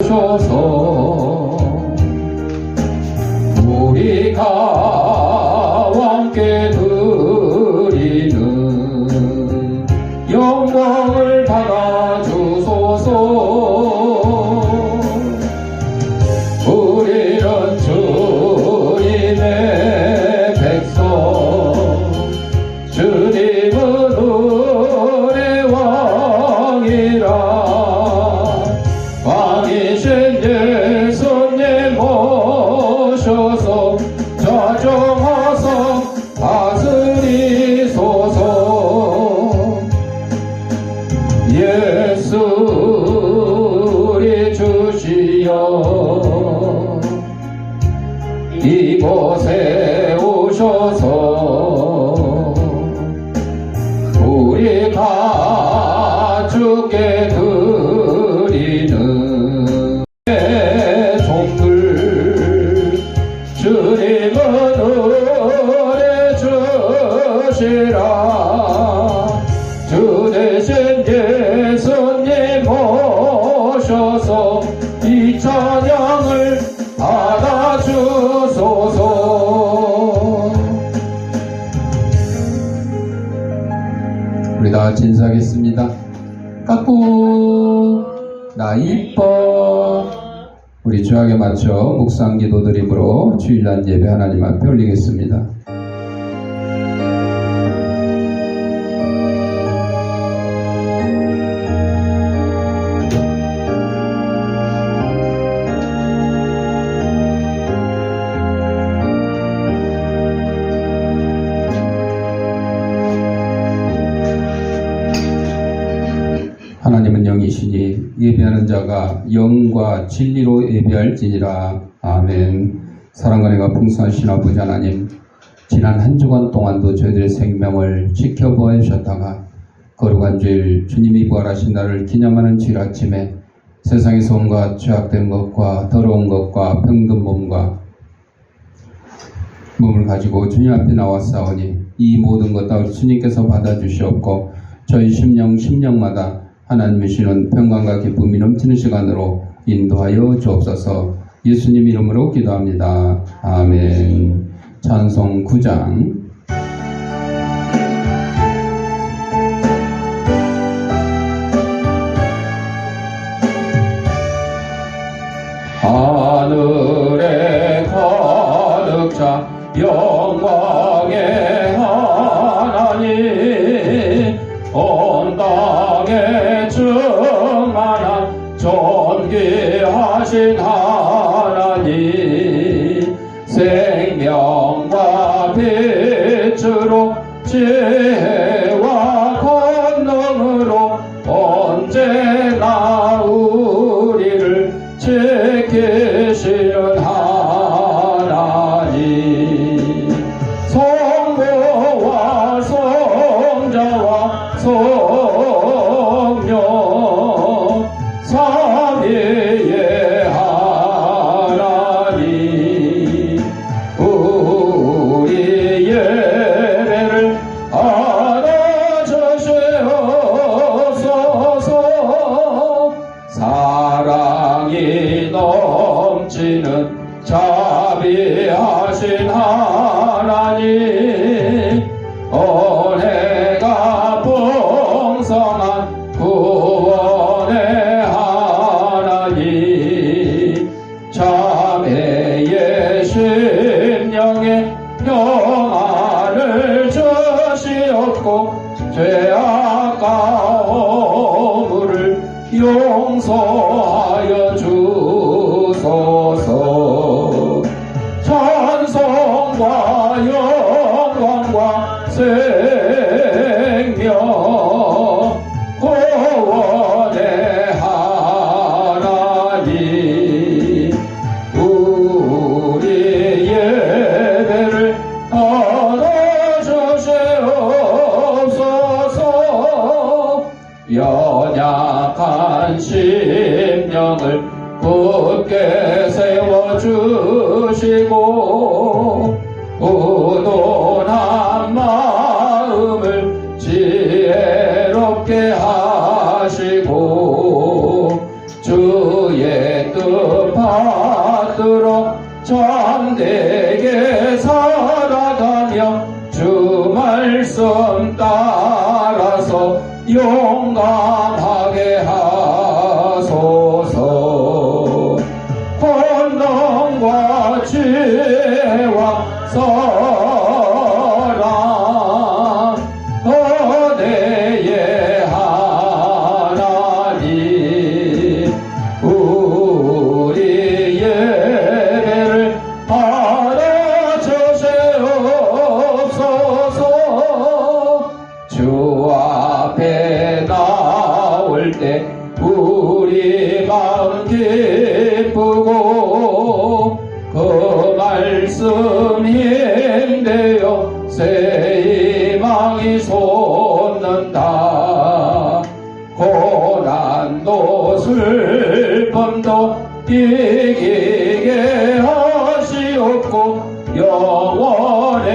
주소서. 우리가 함께 드리는 영광을 받아 주소서. 우리는 주님의 백성, 주님은 우리 왕이라. 왕이신 예수님 모셔서 자정하사 다스리소서. 예수 우리 주시여 이곳에 오셔서 우리 다 주께 드리는 종들, 주님은 우리 주시라. 주 대신 예수님 모셔서 이 찬양을 받아주소서. 우리 다 같이 인사하겠습니다. 까꾸 나 이뻐. 우리 주약에 맞춰 묵상 기도 드림으로 주일날 예배 하나님 앞에 올리겠습니다. 하나님은 영이시니 예배하는 자가 영과 진리로 예배할지니라. 아멘. 사랑과 은혜가 풍성하신 아버지 하나님, 지난 한 주간 동안도 저희들의 생명을 지켜보아 주셨다가 거룩한 주일 주님이 부활하신 날을 기념하는 주일 아침에 세상에서 온갖 죄악된 것과 더러운 것과 병든 몸을 가지고 주님 앞에 나왔사오니 이 모든 것 다 주님께서 받아주시옵고 저희 심령마다 하나님의 주시는 평강과 기쁨이 넘치는 시간으로 인도하여 주옵소서. 예수님 이름으로 기도합니다. 아멘. 찬송 9장. 하늘에 가득 차 영광의 하나님, 온 땅에 충만한 존귀하신 하나님, 생명과 빛으로 지혜와 권능으로 언제나 우리를 지키시는 하나님, 성부와 성자와 성령 삼위의 하나님, 우리 예배를 알아주시옵소서. 사랑이 넘치는 자비하신 하나님, 은혜가 풍성한 구원의 하나님, 자매의 심령에 평안을 주시옵고 죄악 가오물을 용서하여 주소서. 찬송과 영광과 생명 구원의 하나님, 우리 예배를 받아주시옵소서. 연약한 심령을 굳게 세워주시고 우둔한 마음을 지혜롭게 하시고 주의 뜻 말씀 받들어 참되게 살아가며 주 말씀 따라서 용감하게 하소서. 권능과 지혜와 사랑 은혜의 하나님, 우리 예배를 받아주시옵소서. 주 앞에 나올 때 우리 마음 기쁘고 그 말씀 힘내어 새 희망이 솟는다. 고난도 슬픔도 이기게 하시옵고 영원에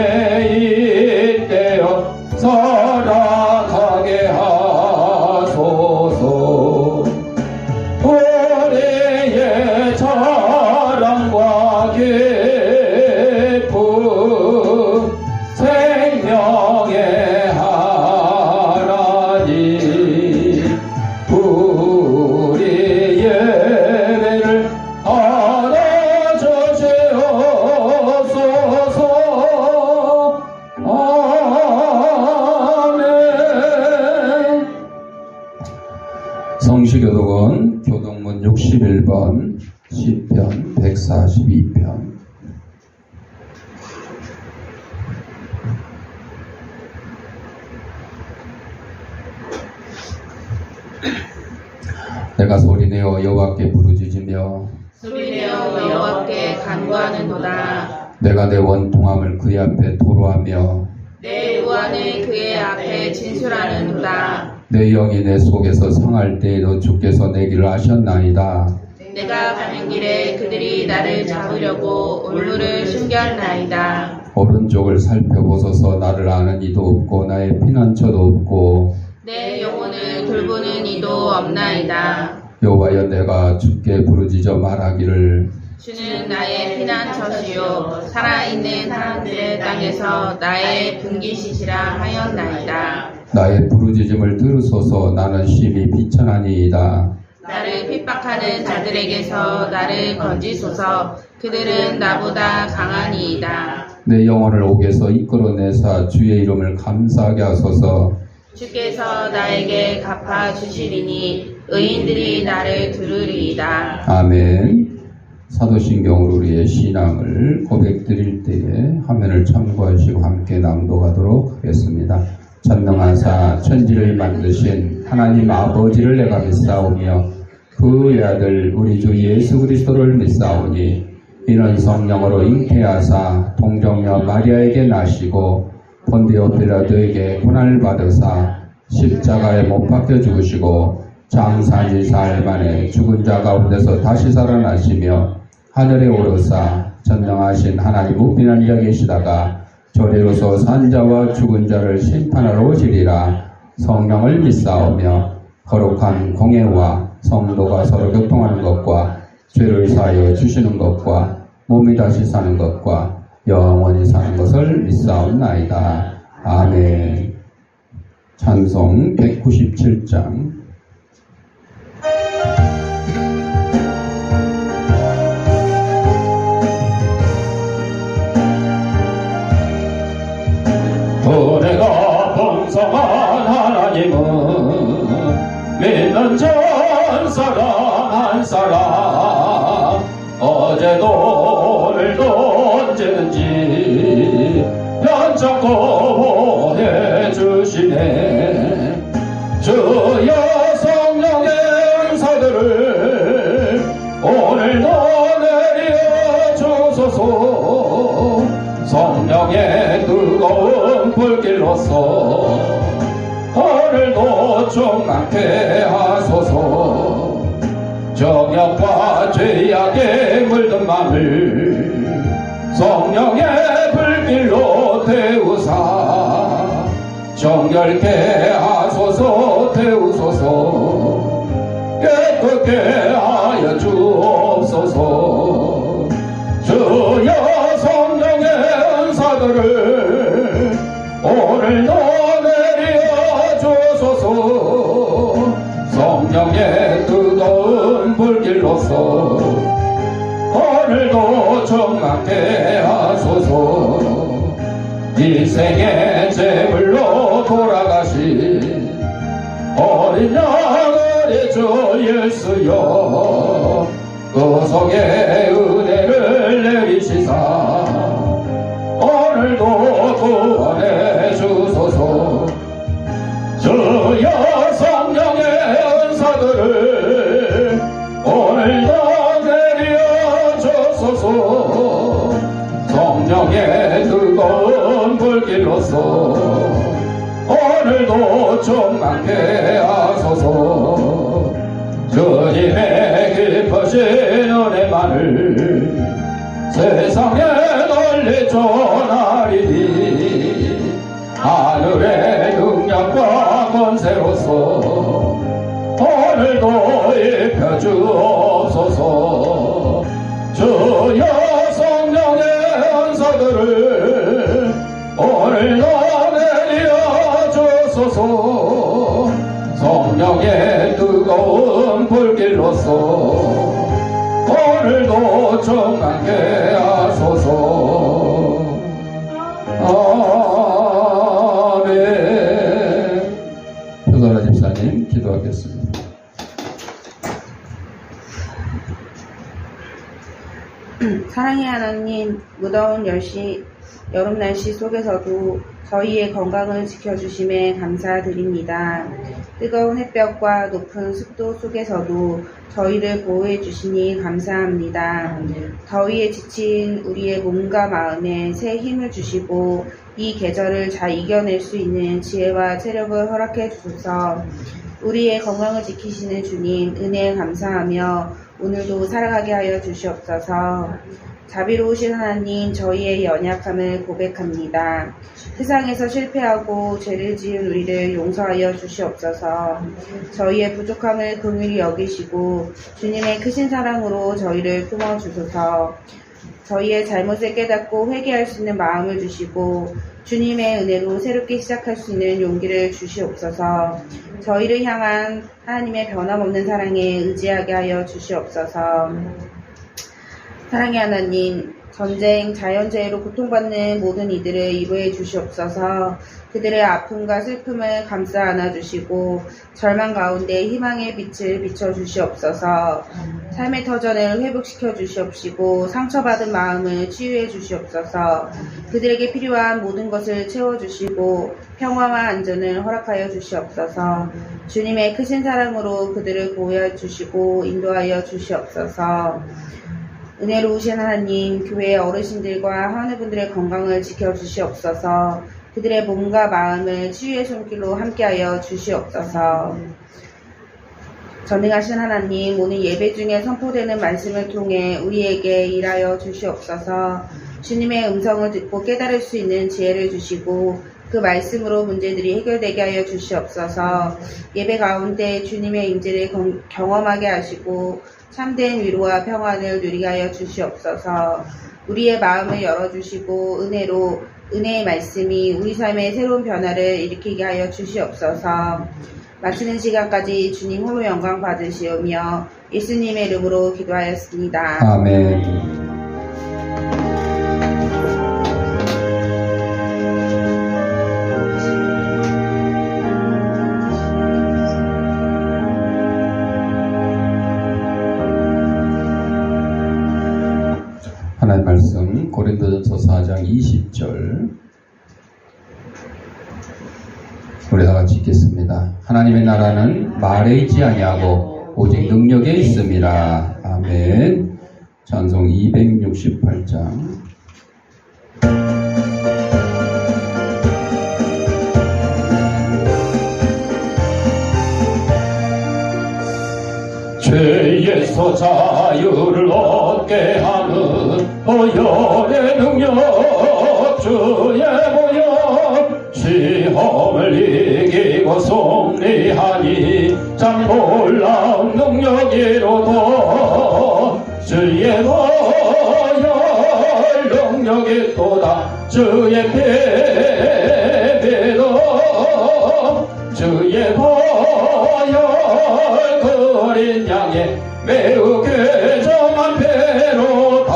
잇대어 살아가게 하소서. 우리의 자랑과 기쁨 생명의 하나님, 우리 예배를 알아주시옵소서. 아멘. 성시교독은 교독문 61번, 시편 142편. 내가 소리내어 여호와께 부르짖으며 소리내어 여호와께 간구하는도다. 내가 내 원통함을 그의 앞에 토로하며 내 의완을 그의 앞에 진술하는도다. 내 영이 내 속에서 상할 때에도 주께서 내 길을 아셨나이다. 내가 가는 길에 그들이 나를 잡으려고 올무를 숨겼나이다. 오른쪽을 살펴보소서. 나를 아는 이도 없고 나의 피난처도 없고 내 영혼을 돌보는 이도 없나이다. 여호와여, 내가 주께 부르짖어 말하기를 주는 나의 피난처시요 살아있는 사람들의 땅에서 나의 분기시시라 하였나이다. 나의 부르짖음을 들으소서. 나는 심히 비천하니이다. 나를 핍박하는 자들에게서 나를 건지소서. 그들은 나보다 강하니이다. 내 영혼을 옥에서 이끌어내사 주의 이름을 감사하게 하소서. 주께서 나에게 갚아주시리니 의인들이 나를 들으리이다. 아멘. 사도신경으로 우리의 신앙을 고백드릴 때에 화면을 참고하시고 함께 낭독하도록 하겠습니다. 전능하사 천지를 만드신 하나님 아버지를 내가 믿사오며 그 외아들 우리 주 예수 그리스도를 믿사오니 이는 성령으로 잉태하사 동정녀 마리아에게 나시고 본디오 빌라도에게 고난을 받으사 십자가에 못 박혀 죽으시고 장사지 사흘 만에 죽은 자 가운데서 다시 살아나시며 하늘에 오르사 전능하신 하나님 우편한 자 계시다가 조리로서 산자와 죽은 자를 심판하러 오시리라. 성령을 믿사오며 거룩한 공예와 성도가 서로 교통하는 것과 죄를 사하여 주시는 것과 몸이 다시 사는 것과 영원히 사는 것을 믿사옵나이다. 아멘. 찬송 197장. 은혜가 풍성한 하나님은 믿는 전사람 한 사람 어제도 오늘도 언제든지 편찮고 보호해주시네. 주여 성령의 은사들을 오늘도 내려주소서. 성령의 뜨거운 불길로서 오늘도 충만케 하소서. 정욕과 죄악에 물든 맘을 성령의 불길로 태우사 정결케 하소서. 태우소서. 깨끗게 하여 주옵소서. 주여 성령의 은사들을 오늘도 내려 주소서. 성령의 뜨거운 불길로서 오늘도 충만케 하소서. 인생의 제물로 돌아가신 어린 양의 주 예수여, 구속의 은혜를 내리시사 오늘도 구원해 주소서. 주여 성령의 은사들을 오늘도 내려 주소서. 성령의 뜨거운 불길로서 오늘도 충만케 하소서. 주님의 깊으신 은혜만을 세상에 널리 전하리니 하늘의 능력과 권세로서 오늘도 입혀 주옵소서. 주여 성령의 은사들을 오늘도 내려 주소서. 성령의 뜨거운 불길로서 오늘도 충만케 하소서. 아멘. 표선아 집사님 기도하겠습니다. 사랑의 하나님, 무더운 여름 날씨 속에서도 저희의 건강을 지켜주심에 감사드립니다. 뜨거운 햇볕과 높은 습도 속에서도 저희를 보호해 주시니 감사합니다. 더위에 지친 우리의 몸과 마음에 새 힘을 주시고 이 계절을 잘 이겨낼 수 있는 지혜와 체력을 허락해 주소서. 우리의 건강을 지키시는 주님 은혜에 감사하며 오늘도 살아가게 하여 주시옵소서. 자비로우신 하나님, 저희의 연약함을 고백합니다. 세상에서 실패하고 죄를 지은 우리를 용서하여 주시옵소서. 저희의 부족함을 긍휼히 여기시고 주님의 크신 사랑으로 저희를 품어주소서. 저희의 잘못을 깨닫고 회개할 수 있는 마음을 주시고 주님의 은혜로 새롭게 시작할 수 있는 용기를 주시옵소서. 저희를 향한 하나님의 변함없는 사랑에 의지하게 하여 주시옵소서. 사랑의 하나님, 전쟁, 자연재해로 고통받는 모든 이들을 위로해 주시옵소서. 그들의 아픔과 슬픔을 감싸 안아주시고 절망 가운데 희망의 빛을 비춰주시옵소서. 삶의 터전을 회복시켜 주시옵시고 상처받은 마음을 치유해 주시옵소서. 그들에게 필요한 모든 것을 채워주시고 평화와 안전을 허락하여 주시옵소서. 주님의 크신 사랑으로 그들을 보호해 주시고 인도하여 주시옵소서. 은혜로우신 하나님, 교회의 어르신들과 하원의분들의 건강을 지켜주시옵소서. 그들의 몸과 마음을 치유의 손길로 함께하여 주시옵소서. 전능하신 하나님, 오늘 예배 중에 선포되는 말씀을 통해 우리에게 일하여 주시옵소서. 주님의 음성을 듣고 깨달을 수 있는 지혜를 주시고 그 말씀으로 문제들이 해결되게 하여 주시옵소서. 예배 가운데 주님의 임재를 경험하게 하시고 참된 위로와 평안을 누리게 하여 주시옵소서. 우리의 마음을 열어주시고 은혜의 말씀이 우리 삶에 새로운 변화를 일으키게 하여 주시옵소서. 마치는 시간까지 주님 홀로 영광 받으시오며 예수님의 이름으로 기도하였습니다. 아멘. 하나님 말씀 고린도전서 4장 20절 우리 다 같이 읽겠습니다. 하나님의 나라는 말에 있지 아니하고 오직 능력에 있음이라. 아멘. 찬송 268장. 죄에서 자유를 얻게 하는 보혈의 능력, 주의 보혈, 시험을 세상을 이기고 승리하니 참 놀라운 능력이로도 주의 보혈 능력이 또다 주의 패배도 주의 보혈 어린 양의 매우 괴정한 배로다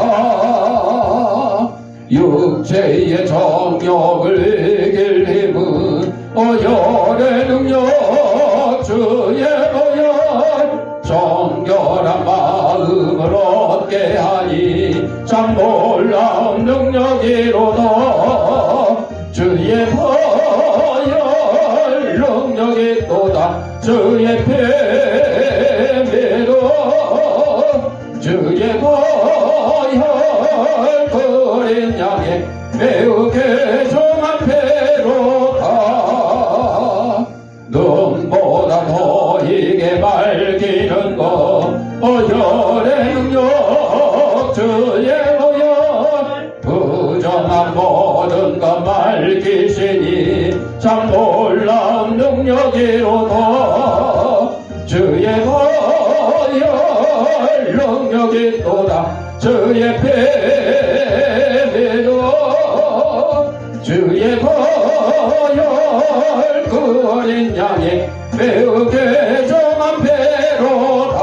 육체의 정욕을 이길 힘은 보혈의 능력 주의 보혈 정결한 마음을 얻게 하니 참 놀라운 능력이로다 주의 보혈 능력이 또다 주의 패배도 주의 보혈 어린 양의 매우 괴정한 배로다 눈보다 더 이게 밝히는 것 보혈의 능력 주의 보혈 부정한 모든 것 밝히시니 참 놀라운 능력이로다 주의 보혈 능력이 또다 주의 패배도 주의 보혈 그 어린 양의 매우 괴정한 배로다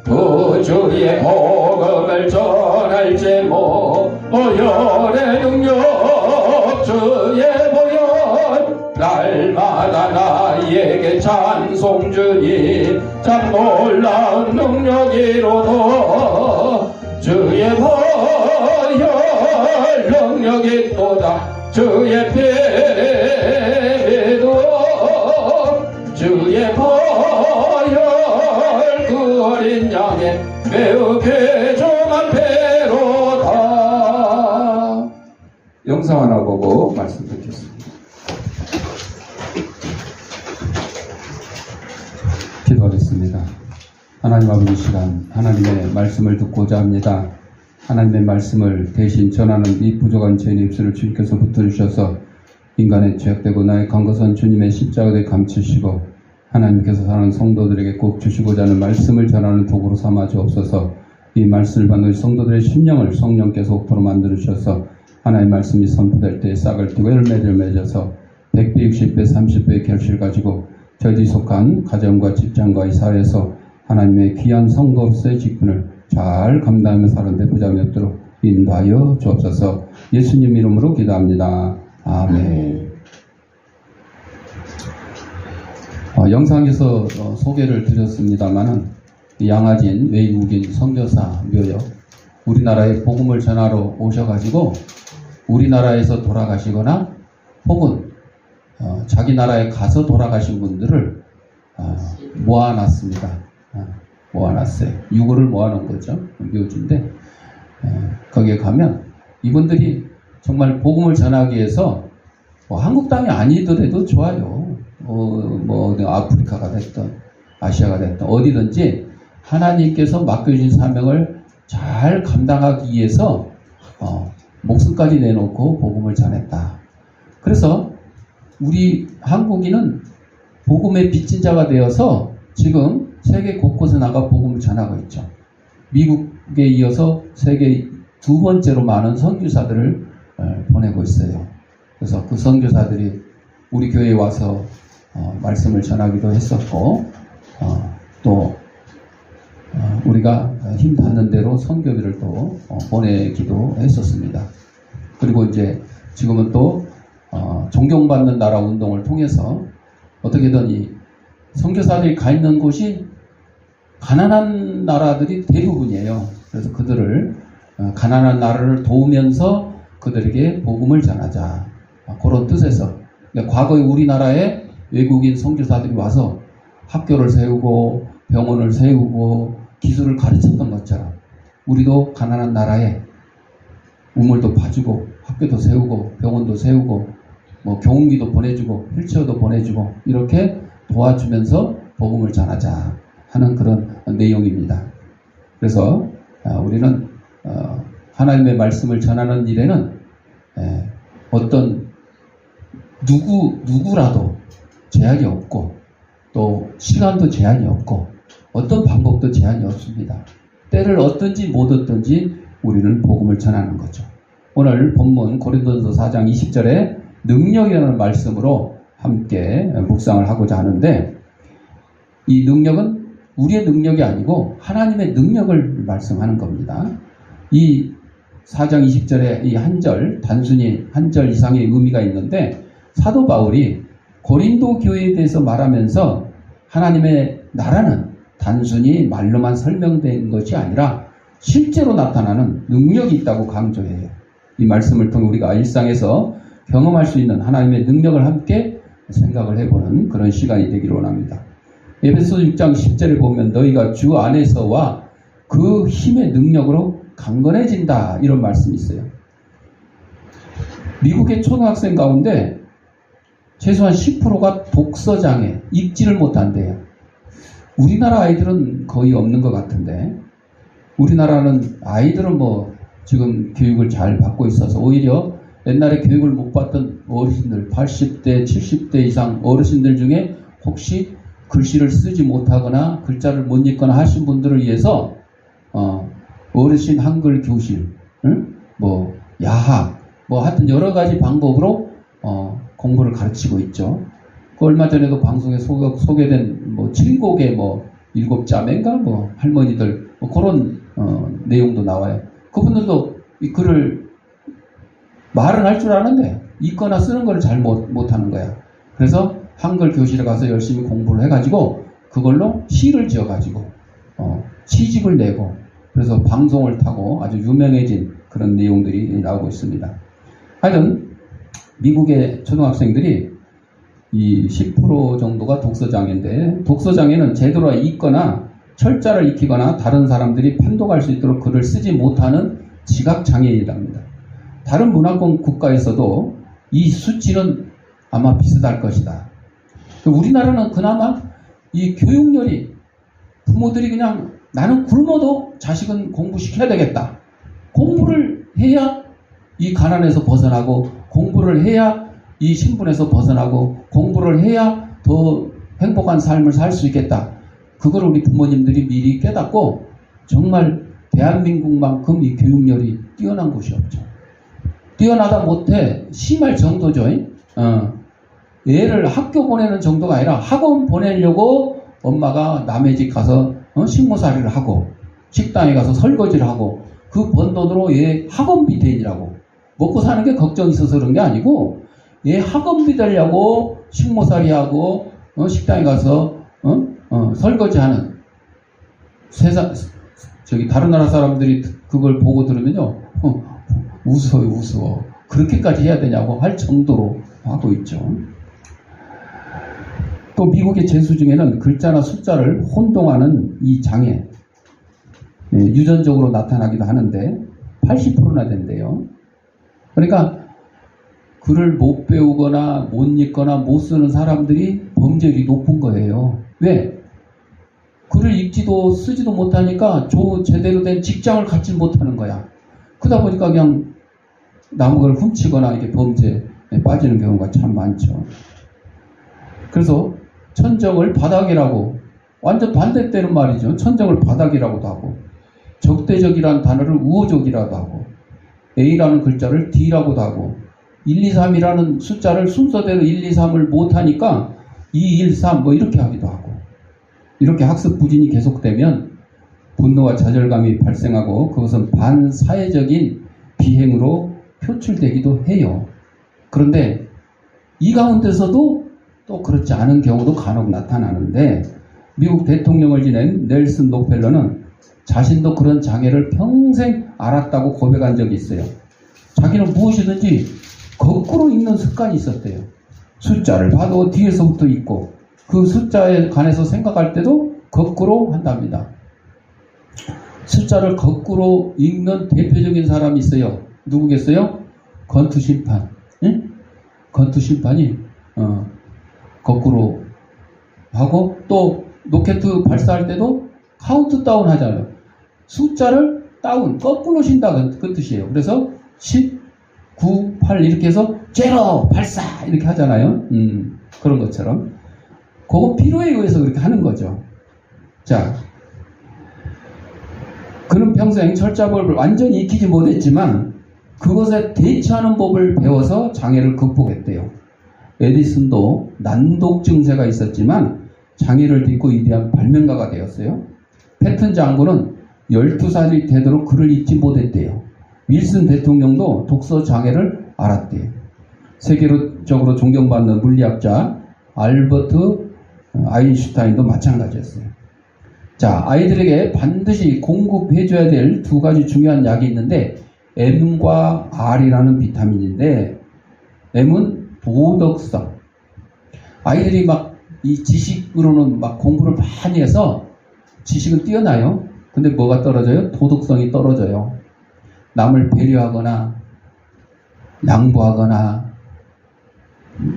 구주의 복음을 전할 제목 보혈의 능력 주의 보혈 날마다 나에게 찬송 주니 참 놀라운 능력이로도 주의 보혈 능력이 또다 주의 패배도 주의 보혈 그 어린 양의 매우 괴정한 배로다. 영상 하나 보고 말씀 듣겠습니다. 기도하겠습니다. 하나님 아버지, 시간 하나님의 말씀을 듣고자 합니다. 하나님의 말씀을 대신 전하는 이 부족한 죄인의 입술을 주님께서 붙들으셔서 인간의 죄악되고 나의 강거선 주님의 십자가에 감추시고 하나님께서 사는 성도들에게 꼭 주시고자 하는 말씀을 전하는 도구로 삼아 주옵소서. 이 말씀을 받는 성도들의 심령을 성령께서 옥토로 만들으셔서 하나님의 말씀이 선포될 때 싹을 띠고 열매를 맺어서 100배, 60배, 30배의 결실을 가지고 저희 속한 가정과 직장과 이 사회에서 하나님의 귀한 성도로서의 직분을 잘 감당하며 사는 데 부담이 없도록 인도하여 주옵소서. 예수님 이름으로 기도합니다. 아멘. 영상에서 소개를 드렸습니다마는 양아진 외국인 선교사 묘역 우리나라에 복음을 전하러 오셔가지고 우리나라에서 돌아가시거나 혹은 자기 나라에 가서 돌아가신 분들을 모아놨습니다. 모아놨어요. 유고를 모아놓은 거죠. 묘주인데 거기에 가면 이분들이 정말 복음을 전하기 위해서 한국 땅이 아니더라도 좋아요. 아프리카가 됐든 아시아가 됐든 어디든지 하나님께서 맡겨주신 사명을 잘 감당하기 위해서 목숨까지 내놓고 복음을 전했다. 그래서 우리 한국인은 복음의 빚진 자가 되어서 지금 세계 곳곳에 나가 복음을 전하고 있죠. 미국에 이어서 세계 두 번째로 많은 선교사들을 보내고 있어요. 그래서 그 선교사들이 우리 교회에 와서 말씀을 전하기도 했었고 또 우리가 힘 닿는 대로 선교들을 또 보내기도 했었습니다. 그리고 이제 지금은 또 존경받는 나라 운동을 통해서 어떻게든 이 선교사들이 가 있는 곳이 가난한 나라들이 대부분이에요. 그래서 그들을 가난한 나라를 도우면서 그들에게 복음을 전하자, 그런 뜻에서 그러니까 과거에 우리나라에 외국인 선교사들이 와서 학교를 세우고 병원을 세우고 기술을 가르쳤던 것처럼 우리도 가난한 나라에 우물도 파주고 학교도 세우고 병원도 세우고 교훈기도 보내주고 휠체어도 보내주고 이렇게 도와주면서 복음을 전하자 하는 그런 내용입니다. 그래서 우리는 하나님의 말씀을 전하는 일에는 어떤 누구라도 제한이 없고 또 시간도 제한이 없고 어떤 방법도 제한이 없습니다. 때를 얻든지 못 얻든지 우리는 복음을 전하는 거죠. 오늘 본문 고린도전서 4장 20절에 능력이라는 말씀으로 함께 묵상을 하고자 하는데, 이 능력은 우리의 능력이 아니고 하나님의 능력을 말씀하는 겁니다. 이 4장 20절에 이 한 절, 단순히 한 절 이상의 의미가 있는데, 사도 바울이 고린도 교회에 대해서 말하면서 하나님의 나라는 단순히 말로만 설명된 것이 아니라 실제로 나타나는 능력이 있다고 강조해요. 이 말씀을 통해 우리가 일상에서 경험할 수 있는 하나님의 능력을 함께 생각을 해보는 그런 시간이 되기를 원합니다. 에베소 6장 10절에 보면 너희가 주 안에서와 그 힘의 능력으로 강건해진다, 이런 말씀이 있어요. 미국의 초등학생 가운데 최소한 10%가 독서장애, 읽지를 못한대요. 우리나라 아이들은 거의 없는 것 같은데, 우리나라는 아이들은 지금 교육을 잘 받고 있어서 오히려 옛날에 교육을 못 받던 어르신들, 80대, 70대 이상 어르신들 중에 혹시 글씨를 쓰지 못하거나 글자를 못 읽거나 하신 분들을 위해서 어르신 한글 교실, 야학, 하여튼 여러 가지 방법으로 공부를 가르치고 있죠. 얼마 전에도 방송에 소개된 7곡의 7자매인가 할머니들 그런 내용도 나와요. 그분들도 이 글을 말은 할 줄 아는데 읽거나 쓰는 걸 잘 못하는 거야. 그래서 한글 교실에 가서 열심히 공부를 해가지고 그걸로 시를 지어가지고 시집을 내고, 그래서 방송을 타고 아주 유명해진 그런 내용들이 나오고 있습니다. 하여튼 미국의 초등학생들이 이 10% 정도가 독서장애인데, 독서장애는 제대로 읽거나 철자를 익히거나 다른 사람들이 판독할 수 있도록 글을 쓰지 못하는 지각장애인이랍니다. 다른 문화권 국가에서도 이 수치는 아마 비슷할 것이다. 우리나라는 그나마 이 교육열이, 부모들이 그냥 나는 굶어도 자식은 공부시켜야 되겠다. 공부를 해야 이 가난에서 벗어나고, 공부를 해야 이 신분에서 벗어나고, 공부를 해야 더 행복한 삶을 살 수 있겠다. 그걸 우리 부모님들이 미리 깨닫고, 정말 대한민국만큼 이 교육열이 뛰어난 곳이 없죠. 뛰어나다 못해 심할 정도죠. 애를 학교 보내는 정도가 아니라 학원 보내려고 엄마가 남의 집 가서 식모살이를 하고 식당에 가서 설거지를 하고 그 번 돈으로 얘 학원비 대니라고, 먹고 사는 게 걱정이 있어서 그런 게 아니고 얘 학원비 대려고 식모살이하고 식당에 가서 설거지하는, 세상 다른 나라 사람들이 그걸 보고 들으면요 웃어요. 그렇게까지 해야 되냐고 할 정도로 하고 있죠. 또 미국의 재수 중에는 글자나 숫자를 혼동하는 이 장애, 유전적으로 나타나기도 하는데 80%나 된대요. 그러니까 글을 못 배우거나 못 읽거나 못 쓰는 사람들이 범죄율이 높은 거예요. 왜? 글을 읽지도 쓰지도 못하니까 제대로 된 직장을 갖지 못하는 거야. 그러다 보니까 그냥 남의 걸 훔치거나 이렇게 범죄에 빠지는 경우가 참 많죠. 그래서 천정을 바닥이라고, 완전 반대되는 말이죠. 천정을 바닥이라고도 하고, 적대적이라는 단어를 우호적이라고 하고, A라는 글자를 D라고도 하고, 1, 2, 3이라는 숫자를 순서대로 1, 2, 3을 못하니까 2, 1, 3 이렇게 하기도 하고, 이렇게 학습 부진이 계속되면 분노와 좌절감이 발생하고 그것은 반사회적인 비행으로 표출되기도 해요. 그런데 이 가운데서도 또 그렇지 않은 경우도 간혹 나타나는데, 미국 대통령을 지낸 넬슨 록펠러는 자신도 그런 장애를 평생 앓았다고 고백한 적이 있어요. 자기는 무엇이든지 거꾸로 읽는 습관이 있었대요. 숫자를 봐도 뒤에서부터 읽고, 그 숫자에 관해서 생각할 때도 거꾸로 한답니다. 숫자를 거꾸로 읽는 대표적인 사람이 있어요. 누구겠어요? 건투심판. 응? 건투심판이 거꾸로 하고, 또 로켓 발사할 때도 카운트다운 하잖아요. 숫자를 다운, 거꾸로 쉰다 그 뜻이에요. 그래서 10, 9, 8 이렇게 해서 제로, 발사 이렇게 하잖아요. 그런 것처럼. 그건 필요에 의해서 그렇게 하는 거죠. 자, 그는 평생 철자법을 완전히 익히지 못했지만 그것에 대처하는 법을 배워서 장애를 극복했대요. 에디슨도 난독 증세가 있었지만 장애를 딛고 위대한 발명가가 되었어요. 패튼 장군은 12살이 되도록 글을 읽지 못했대요. 윌슨 대통령도 독서 장애를 알았대요. 세계적으로 존경받는 물리학자 알버트 아인슈타인도 마찬가지였어요. 자, 아이들에게 반드시 공급해줘야 될 두 가지 중요한 약이 있는데 M과 R이라는 비타민인데 M은 도덕성. 아이들이 막 이 지식으로는 막 공부를 많이 해서 지식은 뛰어나요. 근데 뭐가 떨어져요? 도덕성이 떨어져요. 남을 배려하거나 양보하거나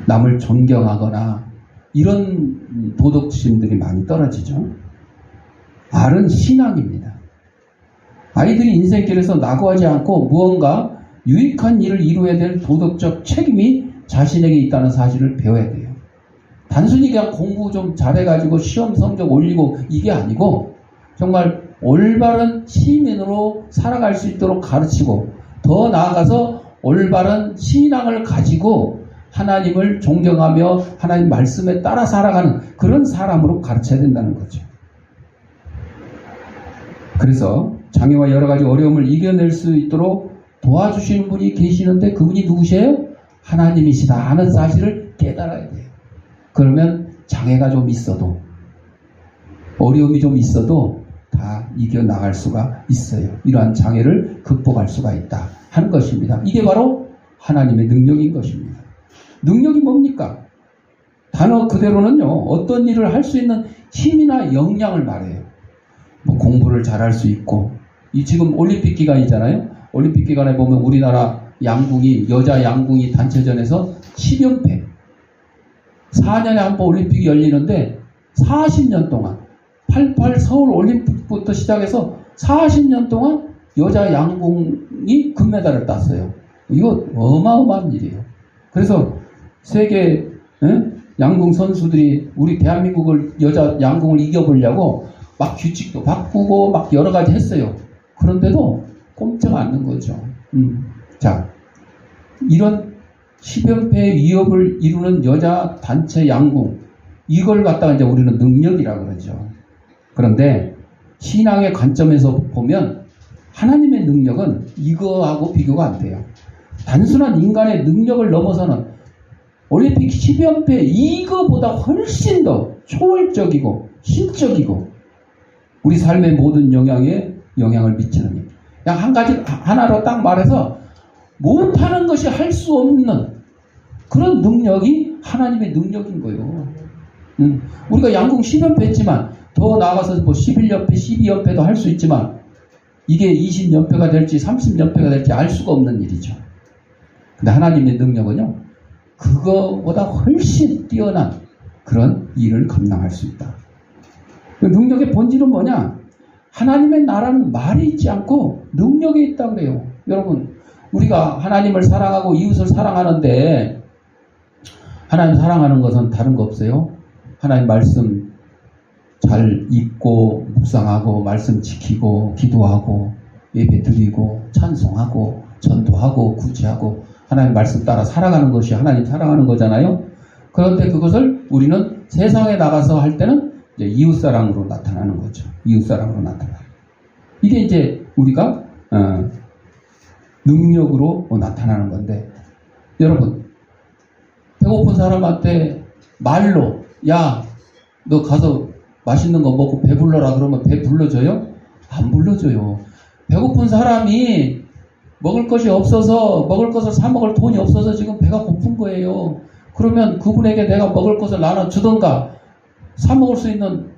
남을 존경하거나 이런 도덕심들이 많이 떨어지죠. R은 신앙입니다. 아이들이 인생길에서 낙오하지 않고 무언가 유익한 일을 이루어야 될 도덕적 책임이 자신에게 있다는 사실을 배워야 돼요. 단순히 그냥 공부 좀 잘해가지고 시험 성적 올리고 이게 아니고 정말 올바른 시민으로 살아갈 수 있도록 가르치고 더 나아가서 올바른 신앙을 가지고 하나님을 존경하며 하나님 말씀에 따라 살아가는 그런 사람으로 가르쳐야 된다는 거죠. 그래서 장애와 여러 가지 어려움을 이겨낼 수 있도록 도와주시는 분이 계시는데 그분이 누구세요? 하나님이시다 하는 사실을 깨달아야 돼요. 그러면 장애가 좀 있어도 어려움이 좀 있어도 다 이겨나갈 수가 있어요. 이러한 장애를 극복할 수가 있다 하는 것입니다. 이게 바로 하나님의 능력인 것입니다. 능력이 뭡니까? 단어 그대로는요, 어떤 일을 할 수 있는 힘이나 역량을 말해요. 뭐 공부를 잘할 수 있고, 이 지금 올림픽 기간이잖아요. 올림픽 기간에 보면 우리나라 양궁이, 여자 양궁이 단체전에서 10연패. 4년에 한 번 올림픽이 열리는데 40년 동안 88 서울 올림픽부터 시작해서 40년 동안 여자 양궁이 금메달을 땄어요. 이거 어마어마한 일이에요. 그래서 세계 양궁 선수들이 우리 대한민국을 여자 양궁을 이겨보려고 막 규칙도 바꾸고 막 여러 가지 했어요. 그런데도 꼼짝 않는 거죠. 자, 이런 10연패의 위협을 이루는 여자 단체 양궁, 이걸 갖다가 이제 우리는 능력이라고 그러죠. 그런데 신앙의 관점에서 보면 하나님의 능력은 이거하고 비교가 안 돼요. 단순한 인간의 능력을 넘어서는 올림픽 10연패 이거보다 훨씬 더 초월적이고 신적이고 우리 삶의 모든 영향에 영향을 미치는 일. 그냥 한 가지 하나로 딱 말해서 못하는 것이 할 수 없는 그런 능력이 하나님의 능력인 거예요. 우리가 양궁 10연패 했지만 더 나아가서 뭐 11연패, 12연패도 할 수 있지만 이게 20연패가 될지 30연패가 될지 알 수가 없는 일이죠. 근데 하나님의 능력은요, 그거보다 훨씬 뛰어난 그런 일을 감당할 수 있다. 그 능력의 본질은 뭐냐? 하나님의 나라는 말이 있지 않고 능력이 있다고 그래요. 여러분, 우리가 하나님을 사랑하고 이웃을 사랑하는데 하나님 사랑하는 것은 다른 거 없어요. 하나님 말씀 잘 읽고 묵상하고 말씀 지키고 기도하고 예배 드리고 찬송하고 전도하고 구제하고 하나님 말씀 따라 살아가는 것이 하나님 사랑하는 거잖아요. 그런데 그것을 우리는 세상에 나가서 할 때는 이제 이웃사랑으로 나타나는 거죠. 이웃사랑으로 나타나는. 이게 이제 우리가 능력으로 나타나는 건데, 여러분, 배고픈 사람한테 말로 야, 너 가서 맛있는 거 먹고 배불러라 그러면 배 불러줘요? 안 불러줘요. 배고픈 사람이 먹을 것이 없어서, 먹을 것을 사 먹을 돈이 없어서 지금 배가 고픈 거예요. 그러면 그분에게 내가 먹을 것을 나눠주던가 사 먹을 수 있는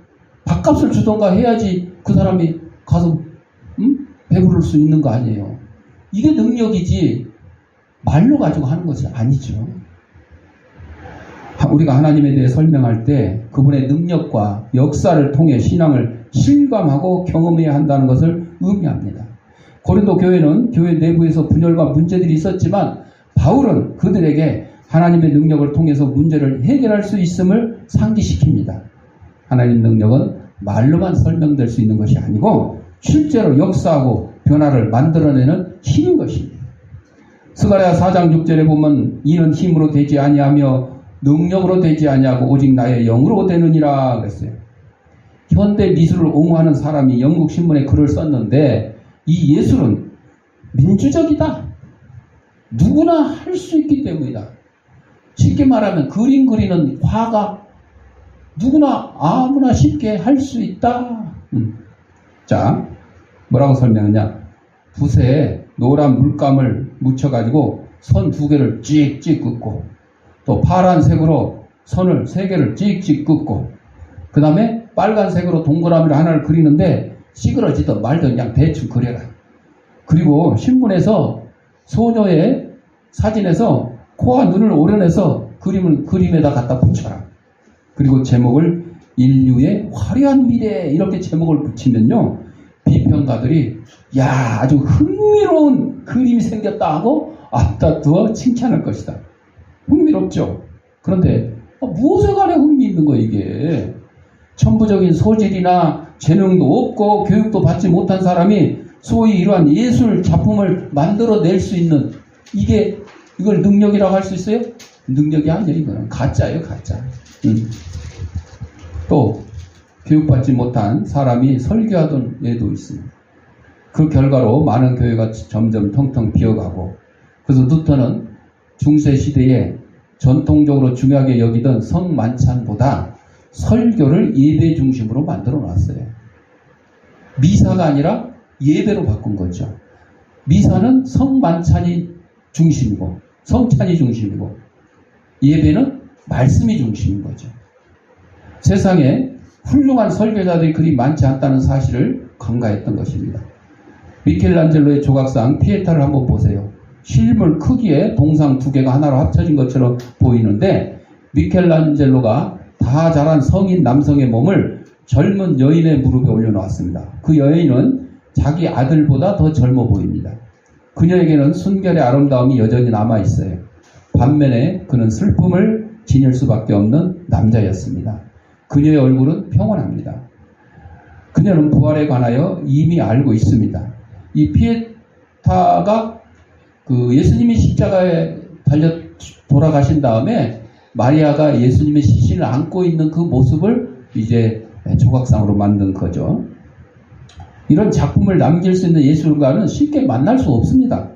밥값을 주던가 해야지 그 사람이 가서 배부를 수 있는 거 아니에요. 이게 능력이지 말로 가지고 하는 것이 아니죠. 우리가 하나님에 대해 설명할 때 그분의 능력과 역사를 통해 신앙을 실감하고 경험해야 한다는 것을 의미합니다. 고린도 교회는 교회 내부에서 분열과 문제들이 있었지만 바울은 그들에게 하나님의 능력을 통해서 문제를 해결할 수 있음을 상기시킵니다. 하나님 능력은 말로만 설명될 수 있는 것이 아니고 실제로 역사하고 변화를 만들어내는 힘인 것입니다. 스가랴 4장 6절에 보면 이는 힘으로 되지 아니하며 능력으로 되지 아니하고 오직 나의 영으로 되느니라 그랬어요. 현대 미술을 옹호하는 사람이 영국 신문에 글을 썼는데 이 예술은 민주적이다. 누구나 할 수 있기 때문이다. 쉽게 말하면 그림 그리는 화가 누구나 아무나 쉽게 할 수 있다. 자, 뭐라고 설명하냐? 붓에 노란 물감을 묻혀가지고 선 2개를 찍찍 긋고 또 파란색으로 선을 3개를 찍찍 긋고 그 다음에 빨간색으로 동그라미를 하나를 그리는데 찌그러지든 말든 그냥 대충 그려라. 그리고 신문에서 소녀의 사진에서 코와 눈을 오려내서 그림에다 갖다 붙여라. 그리고 제목을 인류의 화려한 미래 이렇게 제목을 붙이면요. 비평가들이 야 아주 흥미로운 그림이 생겼다 하고 앞다투어 칭찬할 것이다. 흥미롭죠. 그런데 무엇에 관해 흥미있는 거야 이게. 천부적인 소질이나 재능도 없고 교육도 받지 못한 사람이 소위 이러한 예술 작품을 만들어낼 수 있는 이걸 능력이라고 할 수 있어요? 능력이 아니에요. 이거는 가짜예요. 가짜. 또 교육받지 못한 사람이 설교하던 예도 있습니다. 그 결과로 많은 교회가 점점 텅텅 비어가고 그래서 루터는 중세 시대에 전통적으로 중요하게 여기던 성만찬보다 설교를 예배 중심으로 만들어 놨어요. 미사가 아니라 예배로 바꾼 거죠. 미사는 성만찬이 중심이고 성찬이 중심이고 예배는 말씀이 중심인 거죠. 세상에 훌륭한 설교자들이 그리 많지 않다는 사실을 간과했던 것입니다. 미켈란젤로의 조각상 피에타를 한번 보세요. 실물 크기에 동상 2개가 하나로 합쳐진 것처럼 보이는데 미켈란젤로가 다 자란 성인 남성의 몸을 젊은 여인의 무릎에 올려놓았습니다. 그 여인은 자기 아들보다 더 젊어 보입니다. 그녀에게는 순결의 아름다움이 여전히 남아있어요. 반면에 그는 슬픔을 지닐 수밖에 없는 남자였습니다. 그녀의 얼굴은 평온합니다. 그녀는 부활에 관하여 이미 알고 있습니다. 이 피에타가 예수님이 십자가에 달려 돌아가신 다음에 마리아가 예수님의 시신을 안고 있는 그 모습을 이제 조각상으로 만든 거죠. 이런 작품을 남길 수 있는 예술가는 쉽게 만날 수 없습니다.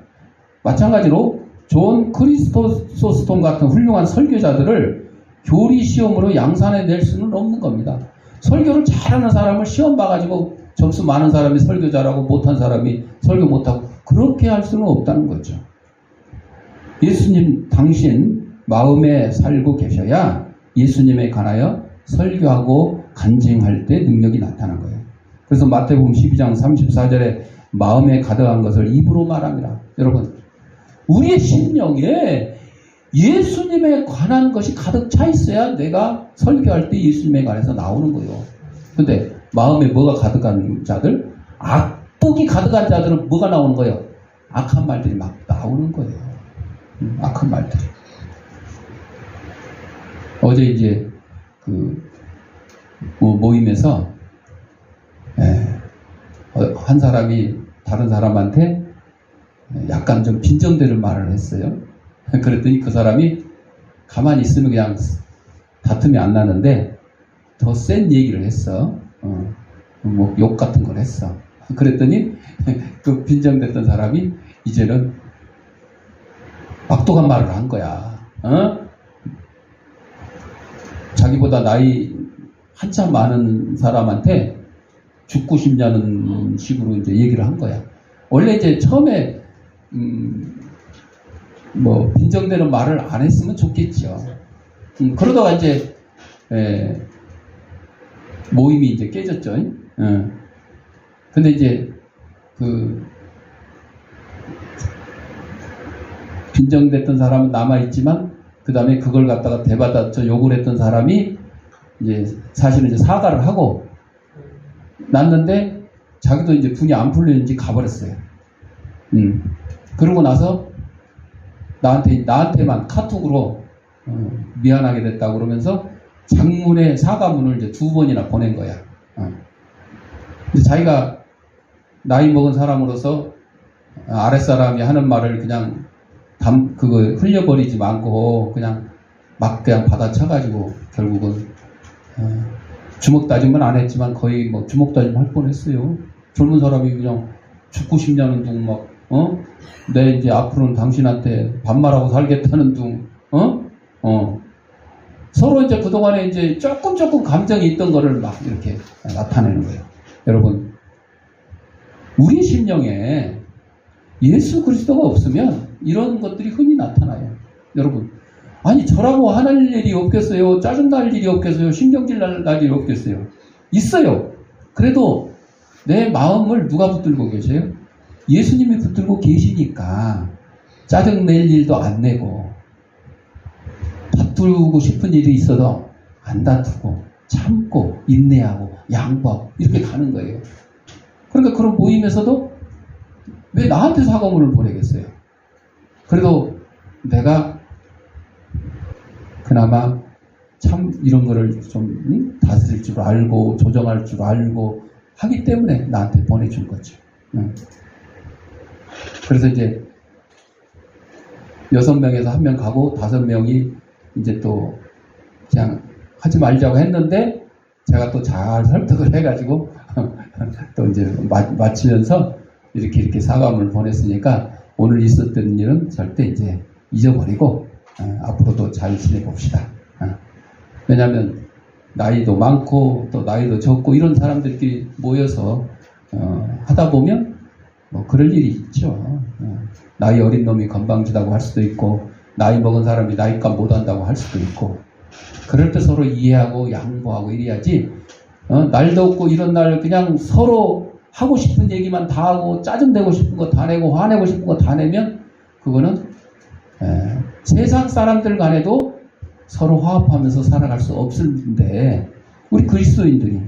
마찬가지로 존 크리스토소스톤 같은 훌륭한 설교자들을 교리 시험으로 양산해낼 수는 없는 겁니다. 설교를 잘하는 사람을 시험 봐가지고 점수 많은 사람이 설교 잘하고 못한 사람이 설교 못하고 그렇게 할 수는 없다는 거죠. 예수님 당신 마음에 살고 계셔야 예수님에 관하여 설교하고 간증할 때 능력이 나타난 거예요. 그래서 마태복음 12장 34절에 마음에 가득한 것을 입으로 말합니다. 여러분, 우리의 심령에 예수님에 관한 것이 가득 차 있어야 내가 설교할 때 예수님에 관해서 나오는 거예요. 근데 마음에 뭐가 가득한 자들? 악독이 가득한 자들은 뭐가 나오는 거예요? 악한 말들이 막 나오는 거예요. 악한 말들이. 어제 이제 모임에서 한 사람이 다른 사람한테 약간 좀 빈정대는 말을 했어요. 그랬더니 그 사람이 가만히 있으면 그냥 다툼이 안 나는데 더 센 얘기를 했어. 뭐 욕 같은 걸 했어. 그랬더니 그 빈정댔던 사람이 이제는 악독한 말을 한 거야. 자기보다 나이 한참 많은 사람한테 죽고 싶냐는 식으로 이제 얘기를 한 거야. 원래 이제 처음에 뭐 빈정대는 말을 안 했으면 좋겠죠. 그러다가 이제 모임이 이제 깨졌죠. 근데 이제 빈정댔던 사람은 남아있지만 그 다음에 그걸 갖다가 대받아쳐 욕을 했던 사람이 이제 사실은 이제 사과를 하고 났는데 자기도 이제 분이 안 풀리는지 가버렸어요. 그러고 나서 나한테만 카톡으로 미안하게 됐다고 그러면서 장문의 사과문을 이제 2번이나 보낸 거야. 근데 자기가 나이 먹은 사람으로서 아랫사람이 하는 말을 그냥 그거 흘려버리지 않고 그냥 막 그냥 받아쳐가지고 결국은 주먹 다짐은 안 했지만 거의 뭐 주먹 다짐 할 뻔했어요. 젊은 사람이 그냥 죽고 싶냐는 둥 막 내 이제 앞으로는 당신한테 반말하고 살겠다는 둥 서로 이제 그동안에 이제 조금 감정이 있던 거를 막 이렇게 나타내는 거예요. 여러분, 우리 심령에 예수 그리스도가 없으면 이런 것들이 흔히 나타나요. 여러분, 아니 저라고 화날 일이 없겠어요? 짜증날 일이 없겠어요? 신경질 날 일이 없겠어요? 있어요. 그래도 내 마음을 누가 붙들고 계세요? 예수님이 붙들고 계시니까 짜증낼 일도 안 내고 다투고 싶은 일이 있어도 안 다투고 참고 인내하고 양보하고 이렇게 가는 거예요. 그러니까 그런 모임에서도 왜 나한테 사과문을 보내겠어요? 그래도 내가 그나마 참 이런 거를 좀 다스릴 줄 알고 조정할 줄 알고 하기 때문에 나한테 보내준 거죠. 그래서 이제 6명에서 1명 가고 5명이 이제 또 그냥 하지 말자고 했는데 제가 또 잘 설득을 해가지고 또 이제 마치면서 이렇게 사과문을 보냈으니까 오늘 있었던 일은 절대 이제 잊어버리고 앞으로도 잘 지내봅시다. 왜냐하면 나이도 많고 또 나이도 적고 이런 사람들끼리 모여서 하다 보면 뭐 그럴 일이 있죠. 나이 어린 놈이 건방지다고 할 수도 있고 나이 먹은 사람이 나이값 못한다고 할 수도 있고 그럴 때 서로 이해하고 양보하고 이래야지 날도 없고 이런 날 그냥 서로 하고 싶은 얘기만 다 하고 짜증내고 싶은 거 다 내고 화내고 싶은 거 다 내면 그거는 세상 사람들 간에도 서로 화합하면서 살아갈 수 없는데 우리 그리스도인들이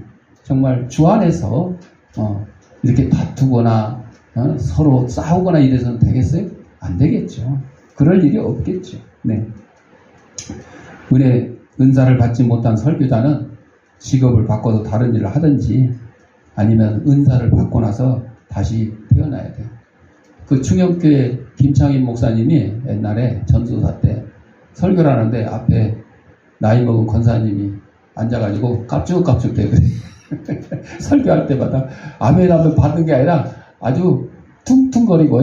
정말 주 안에서 이렇게 다투거나 서로 싸우거나 이래서는 되겠어요? 안 되겠죠. 그럴 일이 없겠죠. 네. 은사를 받지 못한 설교자는 직업을 바꿔서 다른 일을 하든지 아니면 은사를 받고 나서 다시 태어나야 돼요. 그 충영교회 김창인 목사님이 옛날에 전도사 때 설교를 하는데 앞에 나이 먹은 권사님이 앉아가지고 깝죽깝죽 대고 설교할 때마다 아멘 하면 받는 게 아니라 아주 퉁퉁거리고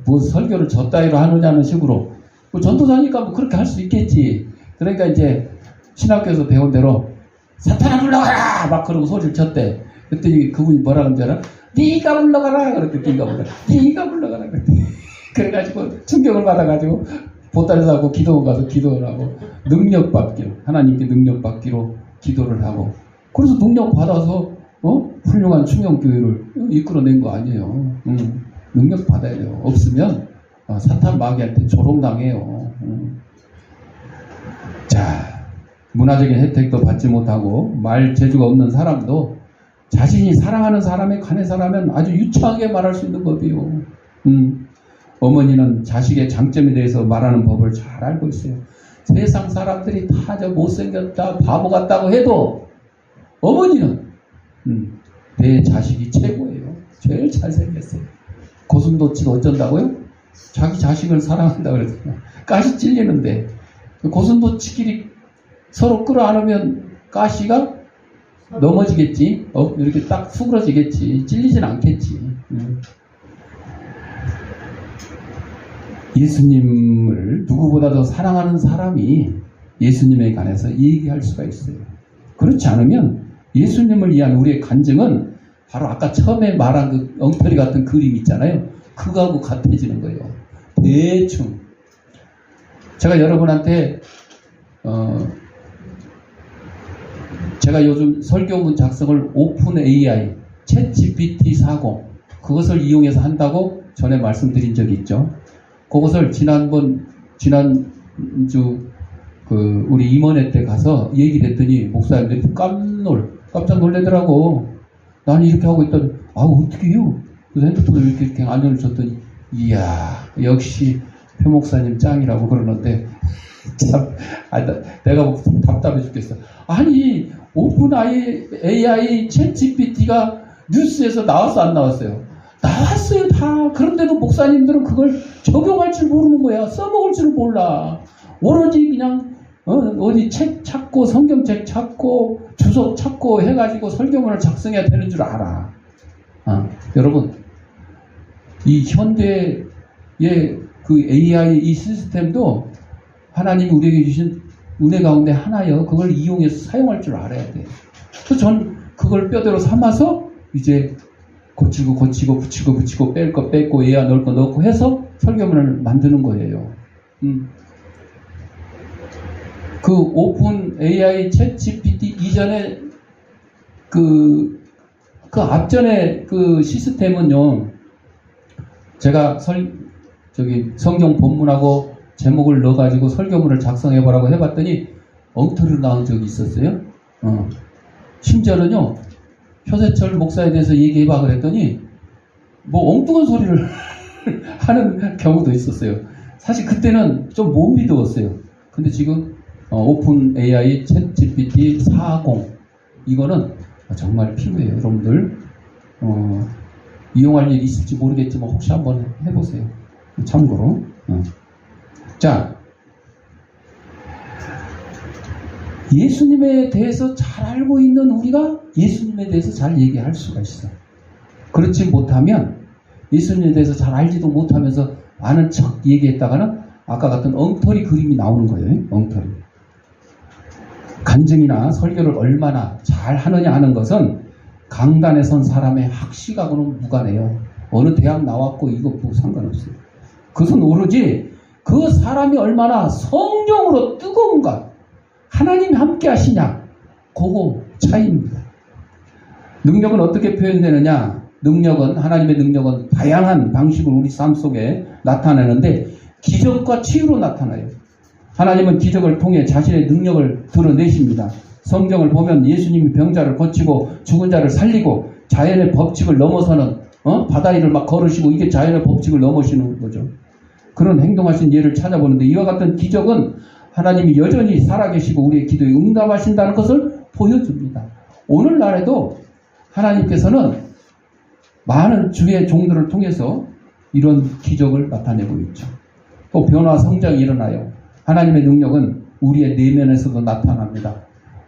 뭐 설교를 저 따위로 하느냐는 식으로 뭐 전도사니까 뭐 그렇게 할 수 있겠지. 그러니까 이제 신학교에서 배운 대로 사탄아 물러가라 막 그러고 소리를 쳤대. 그랬더니 그분이 뭐라 그런 줄 알아? 네가 물러가라 그랬더니 네가 물러가라 그랬더니 그래가지고 충격을 받아가지고 보따리 사고 기도원 가서 기도를 하고 능력 받기로 하나님께 능력 받기로 기도를 하고 그래서 능력 받아서 훌륭한 충영교회를 이끌어낸 거 아니에요. 능력 받아야 돼요. 없으면 사탄 마귀한테 조롱당해요. 자, 문화적인 혜택도 받지 못하고 말 재주가 없는 사람도 자신이 사랑하는 사람에 관해서라면 아주 유창하게 말할 수 있는 법이요. 어머니는 자식의 장점에 대해서 말하는 법을 잘 알고 있어요. 세상 사람들이 다 저 못생겼다 바보 같다고 해도 어머니는 내 자식이 최고예요. 제일 잘생겼어요. 고슴도치가 어쩐다고요? 자기 자식을 사랑한다고 그랬어요. 가시 찔리는데 고슴도치끼리 서로 끌어안으면 가시가 넘어지겠지. 이렇게 딱 수그러지겠지. 찔리진 않겠지. 예수님을 누구보다 더 사랑하는 사람이 예수님에 관해서 얘기할 수가 있어요. 그렇지 않으면 예수님을 위한 우리의 간증은 바로 아까 처음에 말한 그 엉터리 같은 그림 있잖아요. 그거하고 같아지는 거예요. 대충. 제가 여러분한테 제가 요즘 설교문 작성을 오픈 AI, 챗 GPT 40 그것을 이용해서 한다고 전에 말씀드린 적이 있죠. 그것을 지난주 우리 임원회 때 가서 얘기를 했더니 목사님들이 깜짝 놀래더라고. 나는 이렇게 하고 있더니 어떻게 해요? 그래서 핸드폰을 이렇게 안전을 줬더니 이야 역시 표 목사님 짱이라고 그러는데 참 내가 답답해 죽겠어. 아니 오픈 AI 챗 GPT가 뉴스에서 나왔어 안 나왔어요? 나왔어요 다. 그런데도 목사님들은 그걸 적용할 줄 모르는 거야. 써먹을 줄 몰라. 오로지 그냥 어디 책 찾고 성경책 찾고 주석 찾고 해가지고 설교문을 작성해야 되는 줄 알아. 여러분 이 현대의 그 AI 이 시스템도 하나님이 우리에게 주신 은혜 가운데 하나여. 그걸 이용해서 사용할 줄 알아야 돼. 그래서 전 그걸 뼈대로 삼아서 이제 고치고 붙이고 뺄 거 뺐고 얘야 넣을 거 넣고 해서 설교문을 만드는 거예요. 그 오픈 AI 챗 GPT 이전에 그 앞전에 그 시스템은요, 제가 성경 본문하고 제목을 넣어가지고 설교문을 작성해보라고 해봤더니 엉터리로 나온 적이 있었어요. 심지어는요, 표세철 목사에 대해서 얘기해봐 그랬더니 뭐 엉뚱한 소리를 하는 경우도 있었어요. 사실 그때는 좀 못 믿었어요. 근데 지금 오픈 AI 챗 GPT 4.0 이거는 정말 필요해요. 여러분들 이용할 일이 있을지 모르겠지만 혹시 한번 해보세요. 참고로. 자, 예수님에 대해서 잘 알고 있는 우리가 예수님에 대해서 잘 얘기할 수가 있어. 그렇지 못하면 예수님에 대해서 잘 알지도 못하면서 아는 척 얘기했다가는 아까 같은 엉터리 그림이 나오는 거예요. 엉터리. 간증이나 설교를 얼마나 잘 하느냐 하는 것은 강단에 선 사람의 학식하고는 무관해요. 어느 대학 나왔고 이거 뭐 상관없어요. 그것은 오로지 그 사람이 얼마나 성령으로 뜨거운가, 하나님이 함께 하시냐, 그거 차이입니다. 능력은 어떻게 표현되느냐? 능력은, 하나님의 능력은 다양한 방식으로 우리 삶 속에 나타나는데 기적과 치유로 나타나요. 하나님은 기적을 통해 자신의 능력을 드러내십니다. 성경을 보면 예수님이 병자를 고치고 죽은 자를 살리고 자연의 법칙을 넘어서는 바다 위를 막 걸으시고 이게 자연의 법칙을 넘으시는 거죠. 그런 행동하신 예를 찾아보는데 이와 같은 기적은 하나님이 여전히 살아계시고 우리의 기도에 응답하신다는 것을 보여줍니다. 오늘날에도 하나님께서는 많은 주의 종들을 통해서 이런 기적을 나타내고 있죠. 또 변화 성장이 일어나요. 하나님의 능력은 우리의 내면에서도 나타납니다.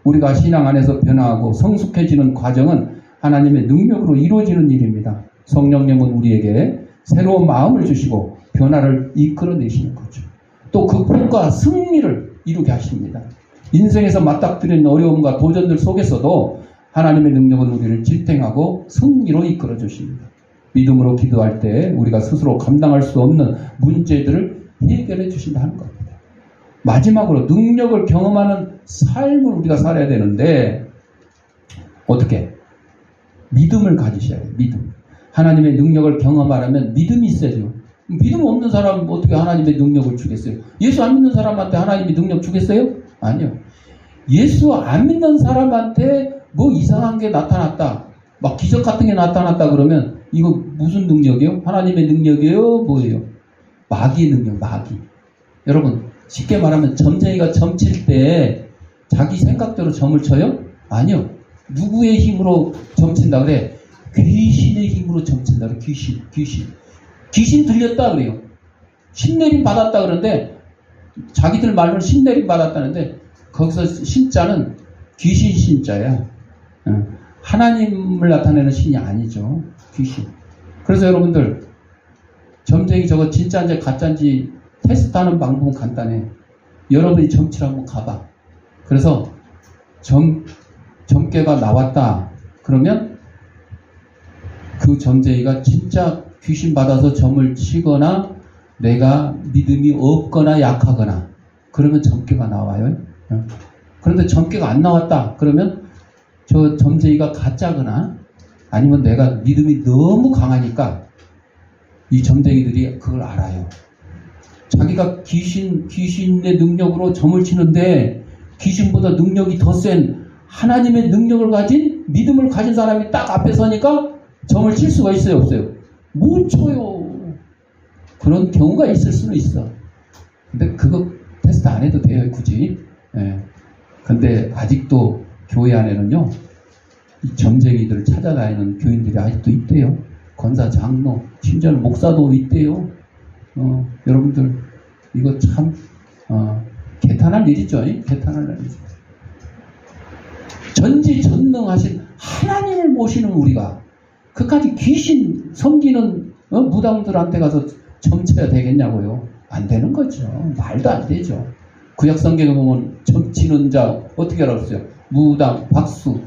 우리가 신앙 안에서 변화하고 성숙해지는 과정은 하나님의 능력으로 이루어지는 일입니다. 성령님은 우리에게 새로운 마음을 주시고 변화를 이끌어내시는 거죠. 또 극복과 승리를 이루게 하십니다. 인생에서 맞닥뜨리는 어려움과 도전들 속에서도 하나님의 능력은 우리를 지탱하고 승리로 이끌어 주십니다. 믿음으로 기도할 때 우리가 스스로 감당할 수 없는 문제들을 해결해 주신다는 겁니다. 마지막으로 능력을 경험하는 삶을 우리가 살아야 되는데 어떻게? 믿음을 가지셔야 해요. 믿음. 하나님의 능력을 경험하려면 믿음이 있어야죠. 믿음 없는 사람은 어떻게 하나님의 능력을 주겠어요? 예수 안 믿는 사람한테 하나님이 능력 주겠어요? 아니요. 예수 안 믿는 사람한테 뭐 이상한 게 나타났다, 막 기적 같은 게 나타났다 그러면 이거 무슨 능력이요? 하나님의 능력이에요? 뭐예요? 마귀의 능력, 마귀. 여러분 쉽게 말하면 점쟁이가 점칠 때 자기 생각대로 점을 쳐요? 아니요. 누구의 힘으로 점친다 그래? 귀신의 힘으로 점친다 그래. 귀신 들렸다 그래요. 신내림 받았다 그러는데 자기들 말로는 신내림 받았다는데 거기서 신자는 귀신 신자야. 하나님을 나타내는 신이 아니죠. 귀신. 그래서 여러분들 점쟁이 저거 진짜인지 가짜인지 테스트하는 방법은 간단해. 여러분이 점치러 한번 가봐. 그래서 점괘가 나왔다 그러면 그 점쟁이가 진짜 귀신 받아서 점을 치거나 내가 믿음이 없거나 약하거나 그러면 점괘가 나와요. 그런데 점괘가 안 나왔다 그러면 저 점쟁이가 가짜거나 아니면 내가 믿음이 너무 강하니까 이 점쟁이들이 그걸 알아요. 자기가 귀신의 능력으로 점을 치는데 귀신보다 능력이 더 센 하나님의 능력을 가진 믿음을 가진 사람이 딱 앞에 서니까 점을 칠 수가 있어요, 없어요? 못 쳐요. 그런 경우가 있을 수는 있어. 근데 그거 테스트 안 해도 돼요, 굳이. 예. 근데 아직도 교회 안에는요, 이 점쟁이들을 찾아다니는 교인들이 아직도 있대요. 권사, 장로, 심지어는 목사도 있대요. 여러분들, 이거 참, 개탄할 일이죠. 개탄할 일이죠. 전지전능하신 하나님을 모시는 우리가 그까지 귀신 섬기는 무당들한테 가서 점쳐야 되겠냐고요. 안 되는 거죠. 말도 안 되죠. 구약 성경에 보면 점치는 자 어떻게 알았어요? 무당, 박수,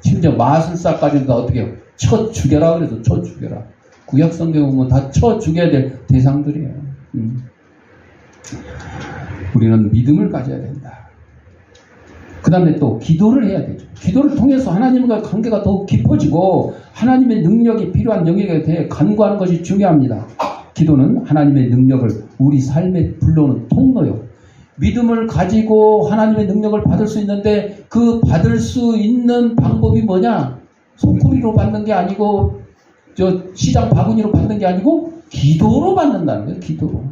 심지어 마술사까지도 어떻게 해요? 쳐 죽여라 그래서 쳐 죽여라. 구약 성경에 보면 다 쳐 죽여야 될 대상들이에요. 우리는 믿음을 가져야 된다. 그 다음에 또 기도를 해야 되죠. 기도를 통해서 하나님과 관계가 더욱 깊어지고 하나님의 능력이 필요한 영역에 대해 간구하는 것이 중요합니다. 기도는 하나님의 능력을 우리 삶에 불러오는 통로요. 믿음을 가지고 하나님의 능력을 받을 수 있는데 그 받을 수 있는 방법이 뭐냐? 소쿠리로 받는 게 아니고 시장 바구니로 받는 게 아니고 기도로 받는다는 거예요. 기도로.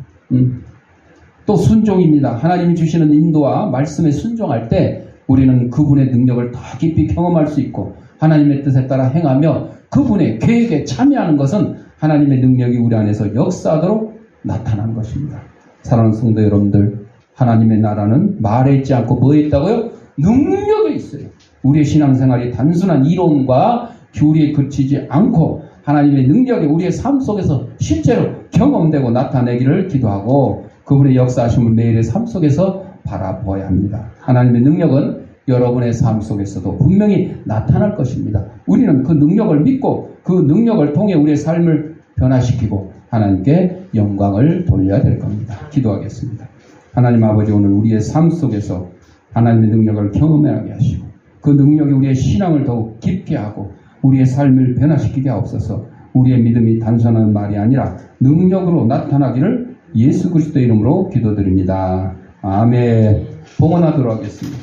또 순종입니다. 하나님이 주시는 인도와 말씀에 순종할 때 우리는 그분의 능력을 더 깊이 경험할 수 있고 하나님의 뜻에 따라 행하며 그분의 계획에 참여하는 것은 하나님의 능력이 우리 안에서 역사하도록 나타난 것입니다. 사랑하는 성도 여러분들, 하나님의 나라는 말에 있지 않고 뭐에 있다고요? 능력에 있어요. 우리의 신앙생활이 단순한 이론과 교리에 그치지 않고 하나님의 능력이 우리의 삶 속에서 실제로 경험되고 나타내기를 기도하고 그분의 역사하심을 매일의 삶 속에서 바라보아야 합니다. 하나님의 능력은 여러분의 삶 속에서도 분명히 나타날 것입니다. 우리는 그 능력을 믿고 그 능력을 통해 우리의 삶을 변화시키고 하나님께 영광을 돌려야 될 겁니다. 기도하겠습니다. 하나님 아버지, 오늘 우리의 삶 속에서 하나님의 능력을 경험하게 하시고 그 능력이 우리의 신앙을 더욱 깊게 하고 우리의 삶을 변화시키게 하옵소서. 우리의 믿음이 단순한 말이 아니라 능력으로 나타나기를 예수 그리스도의 이름으로 기도드립니다. 아멘. 봉헌하도록 하겠습니다.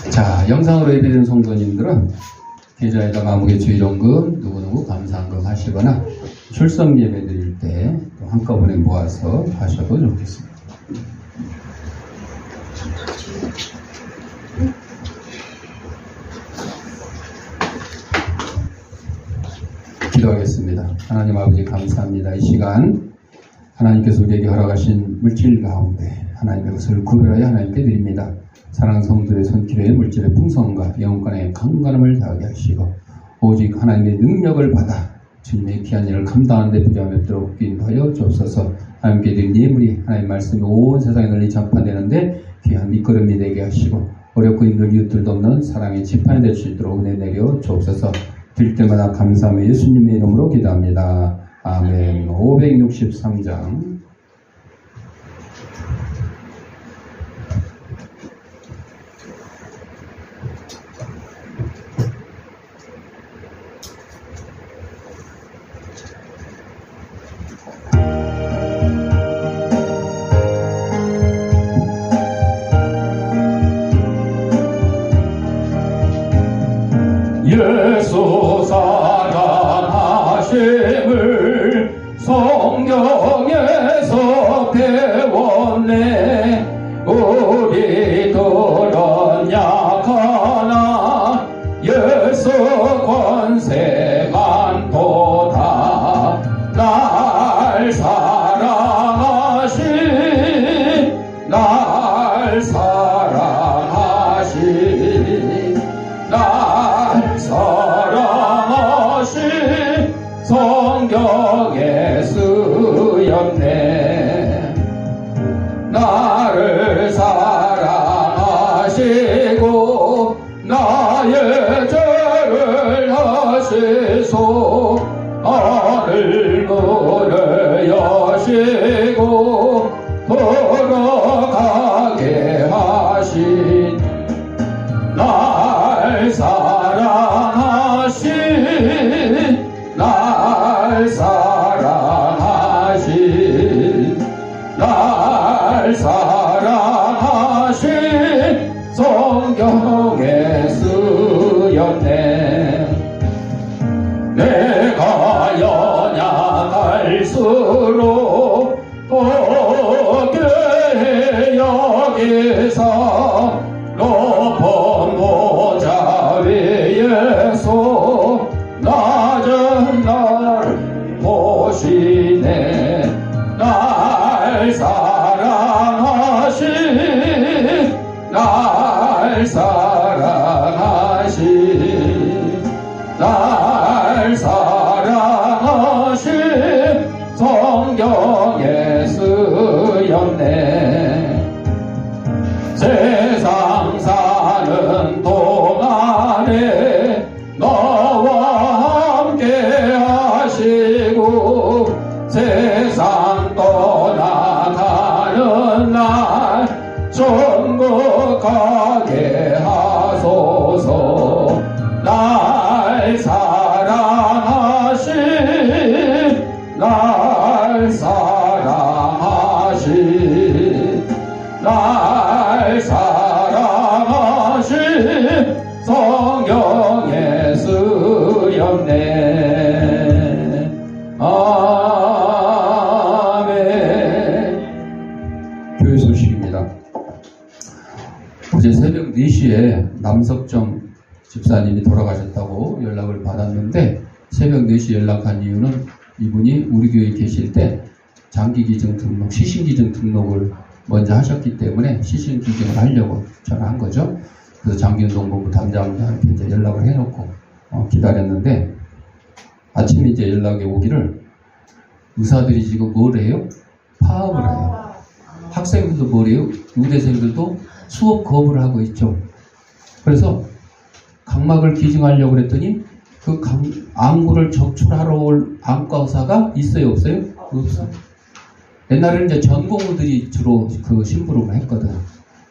자, 영상으로 예배된 성도님들은 계좌에다가 아무개주일원금 누구누구 감사한금 하시거나 출석 예배 드릴 때 또 한꺼번에 모아서 하셔도 좋겠습니다. 기도하겠습니다. 하나님 아버지 감사합니다. 이 시간 하나님께서 우리에게 허락하신 물질 가운데 하나님의 것을 구별하여 하나님께 드립니다. 사랑하는 성도의 손길에 물질의 풍성과 영혼간의 강건함을 더하게 하시고 오직 하나님의 능력을 받아 주님의 귀한 일을 감당하는 데 부족함이 없도록 인도하여 주옵소서. 하나님께 드린 예물이 하나님의 말씀이 온 세상에 널리 전파되는데 귀한 밑거름이 되게 하시고 어렵고 힘든 이웃들도 없는 사랑의 지판이 될 수 있도록 은혜 내려 주옵소서. 드릴 때마다 감사하며 예수님의 이름으로 기도합니다. 아멘. 563장 예수 사랑하심을 성경에서 배웠네. 우리들은 약하나 예수 권세만 도다. 날 사랑하신 날 사랑하신 날 사랑하신 성경에 쓰였네. 나를 사랑하시고 나의 죄를 하시소. 하늘 문을 여시고 돌아가게 하신 날 사랑하신 날 사랑하신 날 사랑하신 성경에 쓰였네. 내가 예수로 보게 여기서 높은 모자 위에서 낮은 날 보시네 날 사랑하시 날 사랑하시 날 사랑하시 성경에 쓰였네 세상 사는 동안에 너와 함께 하시고 세상 떠나가는 날 천국 가게 하소서 날 사랑하시 날 사랑하시 날 사랑하시 성경에 쓰였네 아멘. 교회 소식입니다. 어제 새벽 4시에 남석정 집사님이 돌아가셨다고 연락을 받았는데 새벽 4시 연락한 이유는 이분이 우리 교회에 계실 때 장기기증 등록, 시신기증 등록을 먼저 하셨기 때문에 시신기증을 하려고 전화한 거죠. 그래서 장기운동본부 담당자한테 이제 연락을 해놓고 기다렸는데 아침에 이제 연락이 오기를 의사들이 지금 뭘 해요? 파업을 해요. 학생들도 뭘 해요? 의대생들도 수업 거부를 하고 있죠. 그래서 각막을 기증하려고 그랬더니 그 안구를 적출하러 올 안과 의사가 있어요? 없어요? 없어요. 옛날에는 이제 전공의들이 주로 그 심부름을 했거든.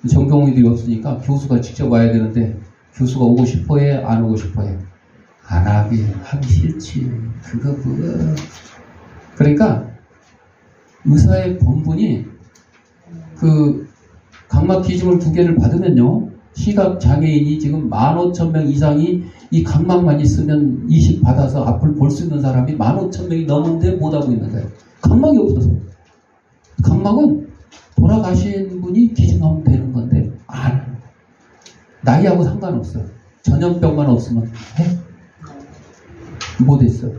전공의들이 없으니까 교수가 직접 와야 되는데 교수가 오고 싶어 해? 안 오고 싶어 해? 안 하기 싫지. 그거. 그러니까 의사의 본분이 그 각막 기증을 2개를 받으면요. 시각 장애인이 지금 15,000명 이상이 이 각막만 있으면 이식 받아서 앞을 볼 수 있는 사람이 15,000명이 넘는데 못하고 있는 거예요. 각막이 없어서. 각막은 돌아가신 분이 기증하면 되는 건데 안 해요. 나이하고 상관없어요. 전염병만 없으면 해. 못했어요.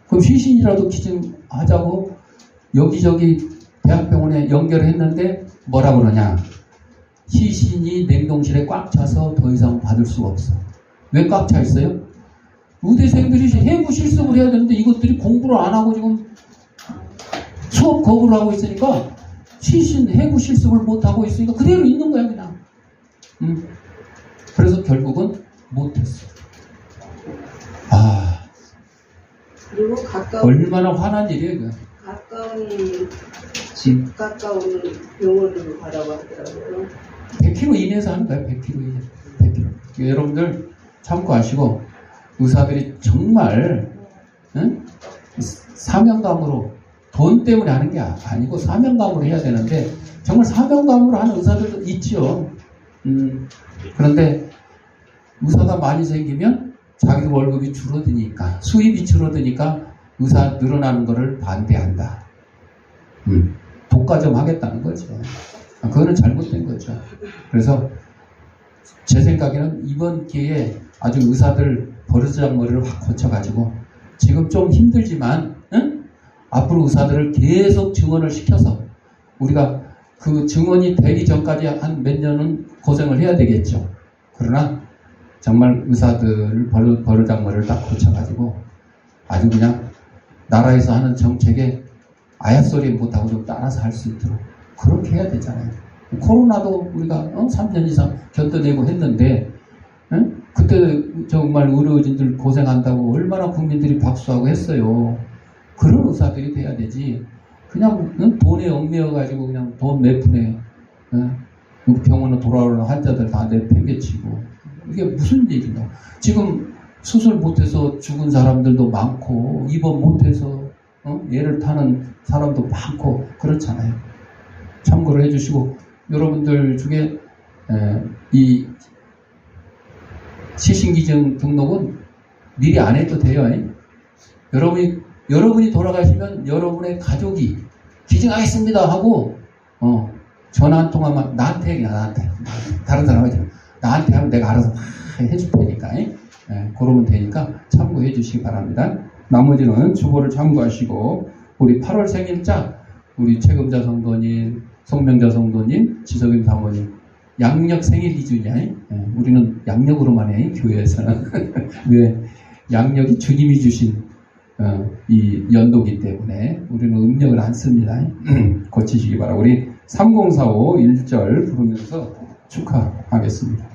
그럼 시신이라도 기증하자고 여기저기 대학병원에 연결했는데 뭐라 그러냐. 시신이 냉동실에 꽉 차서 더 이상 받을 수가 없어. 왜 꽉 차 있어요? 의대생들이 해부 실습을 해야 되는데 이것들이 공부를 안 하고 지금 수업 거부를 하고 있으니까 시신 해부 실습을 못 하고 있으니까 그대로 있는 거야 그냥. 그래서 결국은 못했어. 그리고 얼마나 화난 일이에요 그. 가까운 병원으로 가라고 하더라고요. 100km 이내에서 하는 거예요. 100km 이내. 100km. 여러분들 참고하시고 의사들이 정말 사명감으로 돈 때문에 하는 게 아니고 사명감으로 해야 되는데 정말 사명감으로 하는 의사들도 있죠. 그런데 의사가 많이 생기면 자기 월급이 줄어드니까 수입이 줄어드니까 의사 늘어나는 거를 반대한다. 독과점 하겠다는 거죠. 그거는 잘못된 거죠. 그래서 제 생각에는 이번 기회에 아주 의사들 버르장머리를 확 고쳐가지고 지금 좀 힘들지만 앞으로 의사들을 계속 증원을 시켜서 우리가 그 증원이 되기 전까지 한 몇 년은 고생을 해야 되겠죠. 그러나 정말 의사들 버르장머리를 딱 고쳐가지고 아주 그냥 나라에서 하는 정책에 아야소리 못하고 좀 따라서 할 수 있도록 그렇게 해야 되잖아요. 코로나도 우리가 3년 이상 견뎌내고 했는데 그때 정말 의료진들 고생한다고 얼마나 국민들이 박수하고 했어요. 그런 의사들이 돼야 되지. 그냥 돈에 얽매여가지고 그냥 돈 몇 푼에 병원에 돌아오는 환자들 다 내팽개치고 이게 무슨 일인가. 지금 수술 못해서 죽은 사람들도 많고 입원 못해서 얘를 타는 사람도 많고 그렇잖아요. 참고로 해주시고 여러분들 중에 이 시신기증 등록은 미리 안 해도 돼요. 여러분이 여러분이 돌아가시면 여러분의 가족이 기증하겠습니다 하고 전화 한 통화만 나한테 그냥 나한테 다른 사람 하지 마. 나한테 하면 내가 알아서 다 해줄 테니까 그러면 되니까 참고해 주시기 바랍니다. 나머지는 주보를 참고하시고 우리 8월 생일자 우리 최금자 성도님, 성명자 성도님, 지석임 사모님 양력 생일 기준이야. 우리는 양력으로만 해 교회에서는 왜 양력이 주님이 주신 이 연도기 때문에 우리는 음력을 안 씁니다. 고치시기 바라고 우리 3045 1절 부르면서 축하하겠습니다.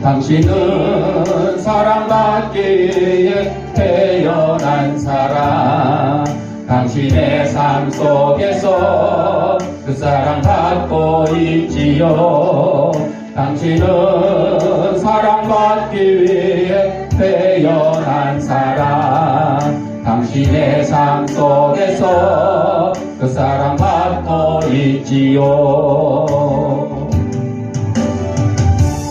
당신은 사랑받기 위해 태어난 사람 당신의 삶 속에서 그 사랑받고 있지요. 당신은 사랑받기 위해 태어난 사람 당신의 삶 속에서 그 사랑받고 있지요.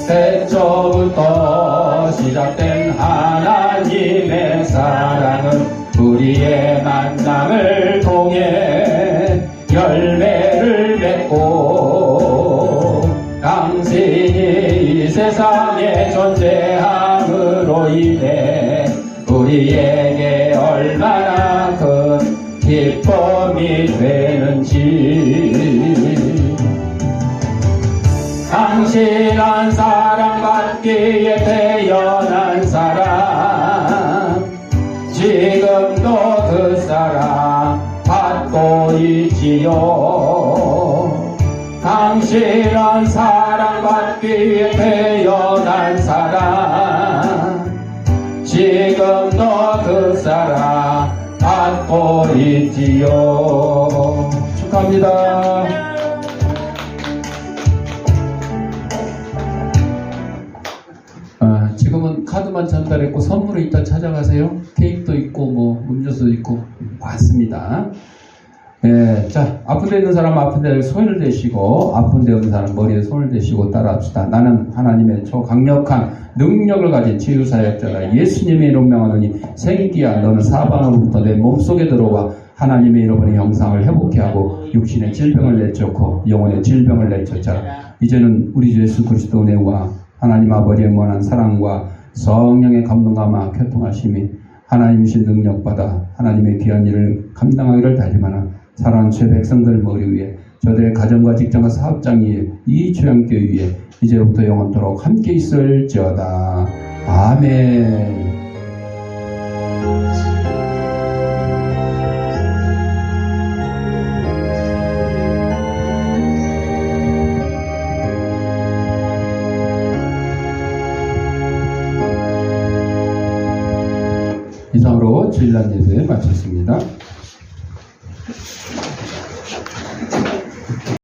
태초부터 시작된 하나님의 사랑은 우리의 만남을 통해 열매를 맺고 당신이 이 세상에 존재함으로 인해 우리에게 얼마나 큰 기쁨이 되는지 당신은 사랑받기에 태어난 사람 지금도 그 사랑 받고 있지요. 당신은 사랑받기에 태어난 사람 지금도 그 사랑 받고 있지요. 축하합니다. 지금은 카드만 전달했고 선물을 이따 찾아가세요. 케이크도 있고 뭐 음료수도 있고 많습니다. 자, 아픈 데 있는 사람 아픈 데 손을 대시고 아픈 데 없는 사람 머리에 손을 대시고 따라합시다. 나는 하나님의 초강력한 능력을 가진 치유사역자다. 예수님의 이름 명하노니 생기야 너는 사방으로부터 내 몸속에 들어와 하나님의 잃어버린 형상을 회복케 하고 육신의 질병을 내쫓고 영혼의 질병을 내쫓자. 이제는 우리 주 예수 그리스도 은혜와 하나님 아버지의 무한한 사랑과 성령의 감동감화 교통하심이 하나님이신 능력받아 하나님의 귀한 일을 감당하기를 다짐하는 사랑하는 죄 백성들 머리 위에 저들의 가정과 직장과 사업장 위에 이 주양교회 위에 이제부터 영원토록 함께 있을지어다. 아멘. 이상으로 주일날 예배 마쳤습니다.